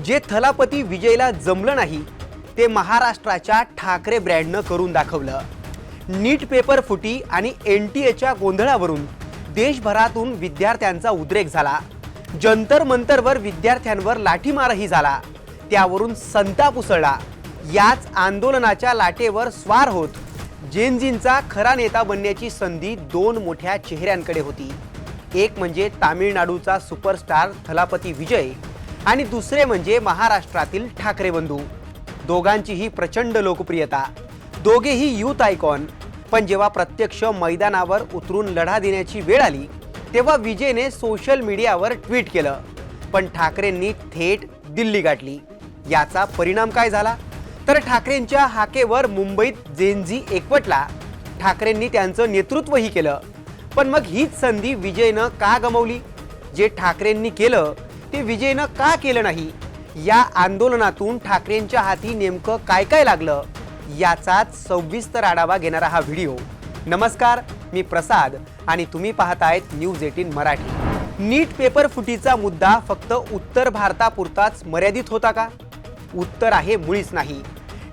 जे थलापती विजयला जमलं नाही ते महाराष्ट्राच्या ठाकरे ब्रँडनं करून दाखवलं। नीट पेपर फुटी आणि एनटीएच्या गोंधळावरून देशभरातून विद्यार्थ्यांचा उद्रेक झाला। जंतर मंतरवर विद्यार्थ्यांवर लाठीमारही झाला, त्यावरून संताप उसळला। याच आंदोलनाच्या लाटेवर स्वार होत जेनजींचा खरा नेता बनण्याची संधी दोन मोठ्या चेहऱ्यांकडे होती। एक म्हणजे तामिळनाडूचा सुपरस्टार थलापती विजय आणि दुसरे म्हणजे महाराष्ट्रातील ठाकरे बंधू। दोघांचीही प्रचंड लोकप्रियता, दोघेही यूथ आयकॉन। पण जेव्हा प्रत्यक्ष मैदानावर उतरून लढा देण्याची वेळ आली तेव्हा विजयने सोशल मीडियावर ट्विट केलं, पण ठाकरेंनी थेट दिल्ली गाठली। याचा परिणाम काय झाला तर ठाकरेंच्या हाकेवर मुंबईत जेनजी एकवटला। ठाकरेंनी त्यांचं नेतृत्वही केलं, पण मग हीच संधी विजयनं का गमावली? जे ठाकरेंनी केलं ते विजयनं का केलं नाही? या आंदोलनातून ठाकरेंच्या हाती नेमकं काय काय लागलं याचाच सविस्तर आढावा घेणारा हा व्हिडिओ। नमस्कार, मी प्रसाद आणि तुम्ही पाहतायत न्यूज 18 मराठी। नीट पेपर फुटीचा मुद्दा फक्त उत्तर भारतापुरताच मर्यादित होता का? उत्तर आहे मुळीच नाही।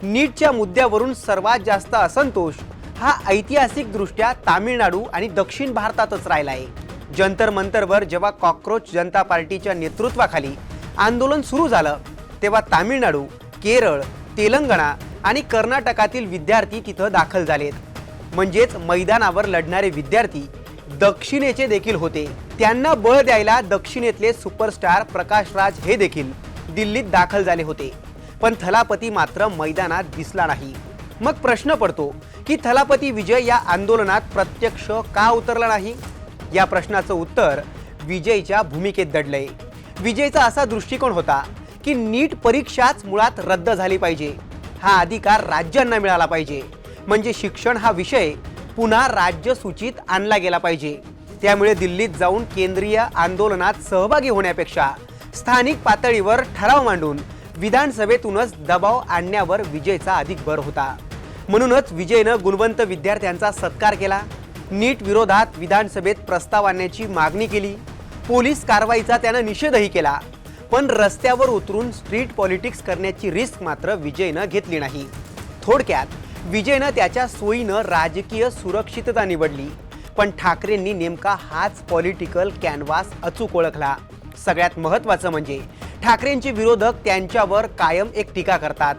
नीटच्या मुद्द्यावरून सर्वात जास्त असंतोष हा ऐतिहासिकदृष्ट्या तामिळनाडू आणि दक्षिण भारतातच राहिला आहे। जंतर मंतरवर जेव्हा कॉकरोच जनता पार्टीच्या नेतृत्वाखाली आंदोलन सुरू झालं तेव्हा तामिळनाडू, केरळ, तेलंगणा आणि कर्नाटकातील विद्यार्थी तिथं दाखल झालेत। म्हणजेच मैदानावर लढणारे विद्यार्थी दक्षिणेचे देखील होते। त्यांना बळ द्यायला दक्षिणेतले सुपरस्टार प्रकाश राज हे देखील दिल्लीत दाखल झाले होते, पण थलापती मात्र मैदानात दिसला नाही। मग प्रश्न पडतो की थलापती विजय या आंदोलनात प्रत्यक्ष का उतरला नाही? या प्रश्नाचं उत्तर विजयच्या भूमिकेत दडलंय। विजयचा असा दृष्टिकोन होता की नीट परीक्षाच मुळात रद्द झाली पाहिजे, हा अधिकार राज्यांना मिळाला पाहिजे। म्हणजे शिक्षण हा विषय पुन्हा राज्य सूचीत आणला गेला पाहिजे। त्यामुळे दिल्लीत जाऊन केंद्रीय आंदोलनात सहभागी होण्यापेक्षा स्थानिक पातळीवर ठराव मांडून विधानसभेतूनच दबाव आणण्यावर विजयचा अधिक भर होता। म्हणूनच विजयनं गुणवंत विद्यार्थ्यांचा सत्कार केला, नीट विरोधात विधानसभेत प्रस्ताव आणण्याची मागणी केली, पोलीस कारवाईचा त्यानं निषेधही केला। पण रस्त्यावर उतरून स्ट्रीट पॉलिटिक्स करण्याची रिस्क मात्र विजयनं घेतली नाही। थोडक्यात विजयनं त्याच्या सोयीनं राजकीय सुरक्षितता निवडली, पण ठाकरेंनी नेमका हाच पॉलिटिकल कॅनव्हास अचूक ओळखला। सगळ्यात महत्त्वाचं म्हणजे ठाकरेंचे विरोधक त्यांच्यावर कायम एक टीका करतात,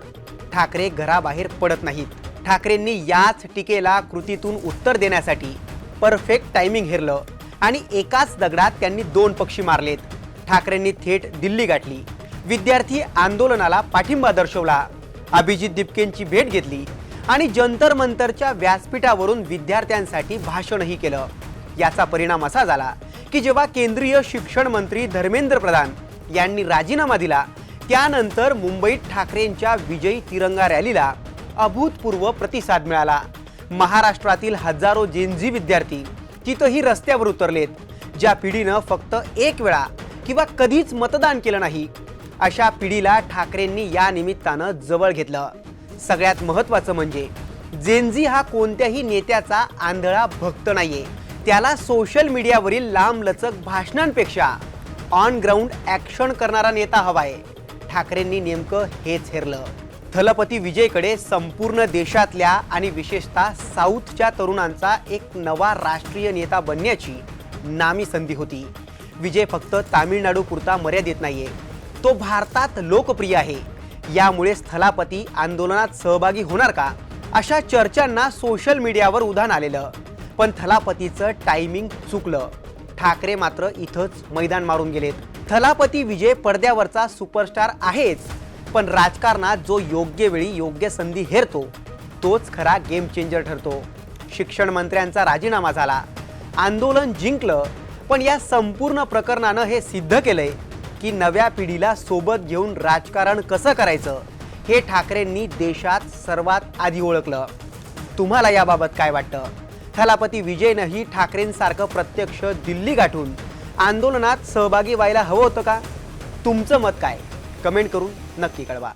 ठाकरे घराबाहेर पडत नाहीत। ठाकरेंनी याच टीकेला कृतीतून उत्तर देण्यासाठी परफेक्ट टायमिंग हेरलं आणि एकाच दगडात त्यांनी दोन पक्षी मारलेत। ठाकरेंनी थेट दिल्ली गाठली, विद्यार्थी आंदोलनाला पाठिंबा दर्शवला, अभिजित दीपकेंची भेट घेतली आणि जंतर मंतरच्या व्यासपीठावरून विद्यार्थ्यांसाठी भाषणही केलं। याचा परिणाम असा झाला की जेव्हा केंद्रीय शिक्षण मंत्री धर्मेंद्र प्रधान यांनी राजीनामा दिला त्यानंतर मुंबईत ठाकरेंच्या विजयी तिरंगा रॅलीला अभूतपूर्व प्रतिसाद मिळाला। महाराष्ट्रातील हजारो जेनजी विद्यार्थी तिथंही रस्त्यावर उतरलेत। ज्या पिढीनं फक्त एक वेळा किंवा कधीच मतदान केलं नाही अशा पिढीला ठाकरेंनी या निमित्तानं जवळ घेतलं। सगळ्यात महत्त्वाचं म्हणजे जेनजी हा कोणत्याही नेत्याचा आंधळा भक्त नाहीये, त्याला सोशल मीडियावरील लांबलचक भाषणांपेक्षा ऑन ग्राउंड ॲक्शन करणारा नेता हवाय। ठाकरेंनी नेमकं हेच हेरलं। थलपती विजयकडे संपूर्ण देशातल्या आणि विशेषतः साऊथच्या तरुणांचा एक नवा राष्ट्रीय नेता बनण्याची नामी संधी होती। विजय फक्त तामिळनाडू पुरता मर्यादित नाहीये, तो भारतात लोकप्रिय आहे। यामुळेच थलापती आंदोलनात सहभागी होणार का अशा चर्चांना सोशल मीडियावर उधाण आलेलं। पण थलापतीचं टायमिंग चुकलं, ठाकरे मात्र इथंच मैदान मारून गेलेत। थलापती विजय पडद्यावरचा सुपरस्टार आहेच, पण राजकारणात जो योग्य वेळी योग्य संधी हेरतो तोच खरा गेम चेंजर ठरतो। शिक्षण मंत्र्यांचा राजीनामा झाला, आंदोलन जिंकलं, पण या संपूर्ण प्रकरणानं हे सिद्ध केलंय की नव्या पिढीला सोबत घेऊन राजकारण कसं करायचं हे ठाकरेंनी देशात सर्वात आधी ओळखलं। तुम्हाला याबाबत काय वाटतं? थलापती विजयनंही ठाकरेंसारखं प्रत्यक्ष दिल्ली गाठून आंदोलनात सहभागी व्हायला हवं होतं का? तुमचं मत काय? कमेंट करून नक्की कळवा।